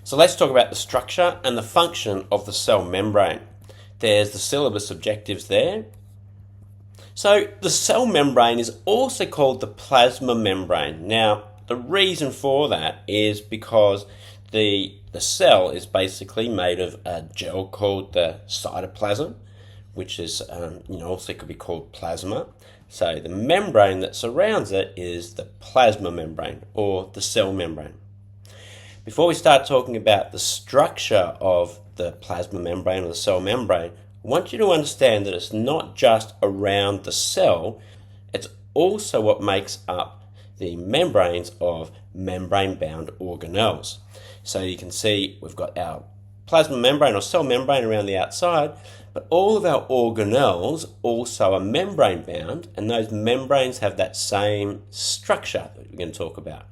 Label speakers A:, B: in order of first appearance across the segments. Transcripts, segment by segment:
A: So let's talk about the structure and the function of the cell membrane. There's the syllabus objectives there. So the cell membrane is also called the plasma membrane. Now, the reason for that is because the cell is basically made of a gel called the cytoplasm, which is also could be called plasma. So the membrane that surrounds it is the plasma membrane or the cell membrane. Before we start talking about the structure of the plasma membrane or the cell membrane, I want you to understand that it's not just around the cell, it's also what makes up the membranes of membrane-bound organelles. So you can see we've got our plasma membrane or cell membrane around the outside, but all of our organelles also are membrane-bound, and those membranes have that same structure that we're going to talk about.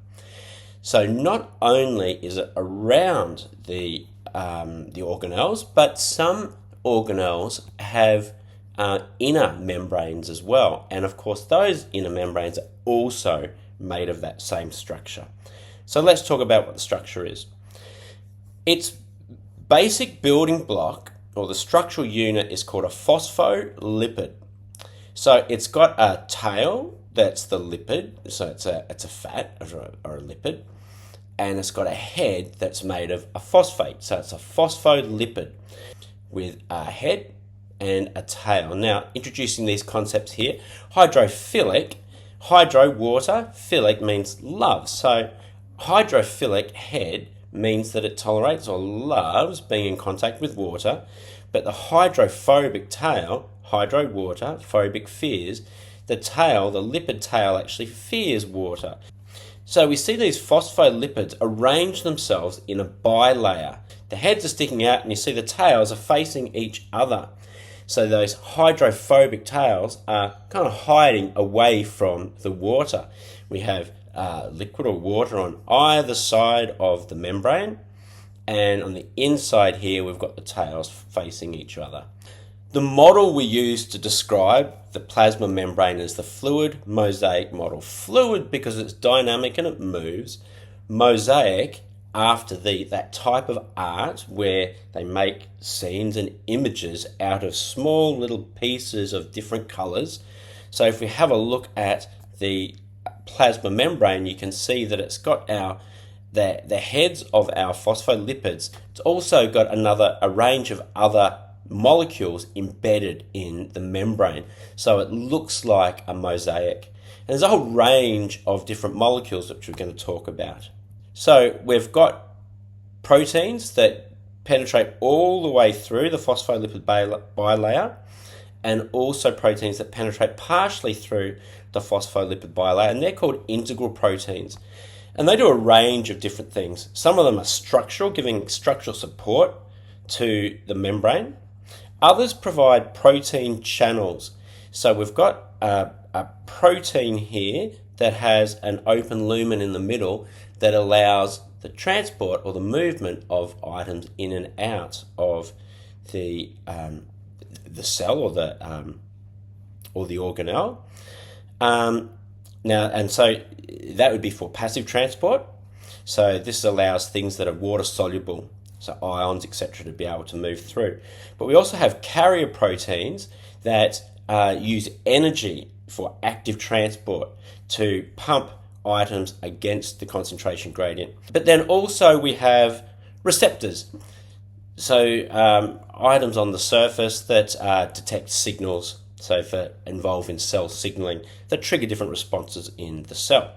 A: So not only is it around the organelles, but some organelles have inner membranes as well. And of course, those inner membranes are also made of that same structure. So let's talk about what the structure is. Its basic building block, or the structural unit, is called a phospholipid. So it's got a tail, that's the lipid, so it's a fat or a lipid, and it's got a head that's made of a phosphate, so it's a phospholipid with a head and a tail. Now, introducing these concepts here, hydrophilic, hydro, water, philic means love, so hydrophilic head means that it tolerates or loves being in contact with water, but the hydrophobic tail, hydro, water, phobic, fears, the tail, the lipid tail, actually fears water. So we see these phospholipids arrange themselves in a bilayer. The heads are sticking out and you see the tails are facing each other. So those hydrophobic tails are kind of hiding away from the water. We have liquid or water on either side of the membrane, and on the inside here we've got the tails facing each other. The model we use to describe the plasma membrane is the fluid mosaic model. Fluid because it's dynamic and it moves. Mosaic after that type of art where they make scenes and images out of small little pieces of different colors. So if we have a look at the plasma membrane, you can see that it's got the heads of our phospholipids. It's also got a range of other molecules embedded in the membrane, so it looks like a mosaic. And there's a whole range of different molecules which we're going to talk about. So we've got proteins that penetrate all the way through the phospholipid bilayer, and also proteins that penetrate partially through the phospholipid bilayer, and they're called integral proteins. And they do a range of different things. Some of them are structural, giving structural support to the membrane. Others provide protein channels. So we've got a protein here that has an open lumen in the middle that allows the transport or the movement of items in and out of the cell or the organelle. So that would be for passive transport. So this allows things that are water soluble, so ions, etc., to be able to move through. But we also have carrier proteins that use energy for active transport to pump items against the concentration gradient. But then also we have receptors, so items on the surface that detect signals, so for involved in cell signaling, that trigger different responses in the cell.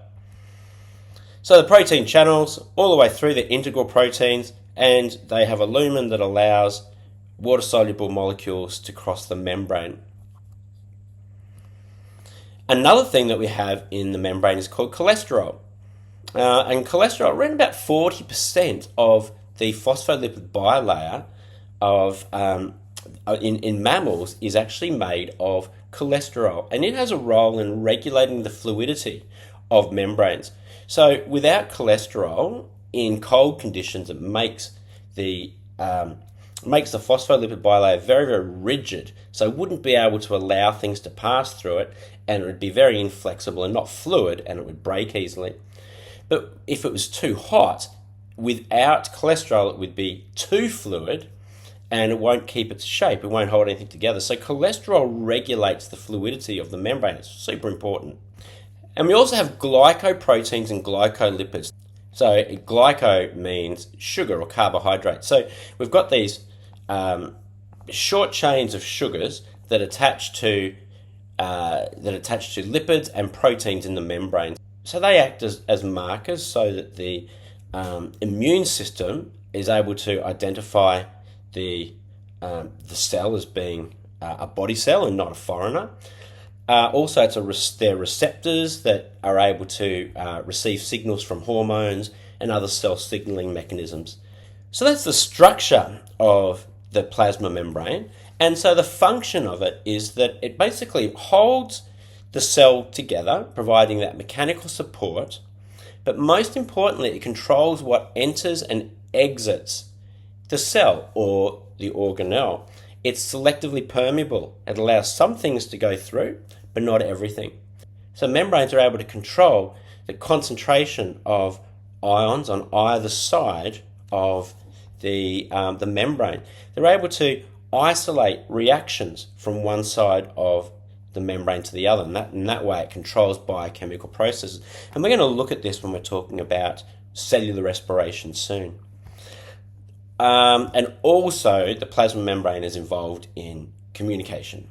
A: So the protein channels all the way through the integral proteins, and they have a lumen that allows water-soluble molecules to cross the membrane. Another thing that we have in the membrane is called cholesterol. And cholesterol, around about 40% of the phospholipid bilayer in mammals is actually made of cholesterol, and it has a role in regulating the fluidity of membranes. So without cholesterol, in cold conditions, it makes the phospholipid bilayer very, very rigid, so it wouldn't be able to allow things to pass through it, and it would be very inflexible and not fluid, and it would break easily. But if it was too hot, without cholesterol, it would be too fluid and it won't keep its shape. It won't hold anything together. So cholesterol regulates the fluidity of the membrane. It's super important. And we also have glycoproteins and glycolipids. So glyco means sugar or carbohydrate. So we've got these short chains of sugars that attach to lipids and proteins in the membrane. So they act as markers so that the immune system is able to identify the cell as being a body cell and not a foreigner. Also, they're receptors that are able to receive signals from hormones and other cell signaling mechanisms. So that's the structure of the plasma membrane. And so the function of it is that it basically holds the cell together, providing that mechanical support. But most importantly, it controls what enters and exits the cell or the organelle. It's selectively permeable. It allows some things to go through, but not everything. So membranes are able to control the concentration of ions on either side of the membrane. They're able to isolate reactions from one side of the membrane to the other, and in that way it controls biochemical processes. And we're going to look at this when we're talking about cellular respiration soon. And also the plasma membrane is involved in communication.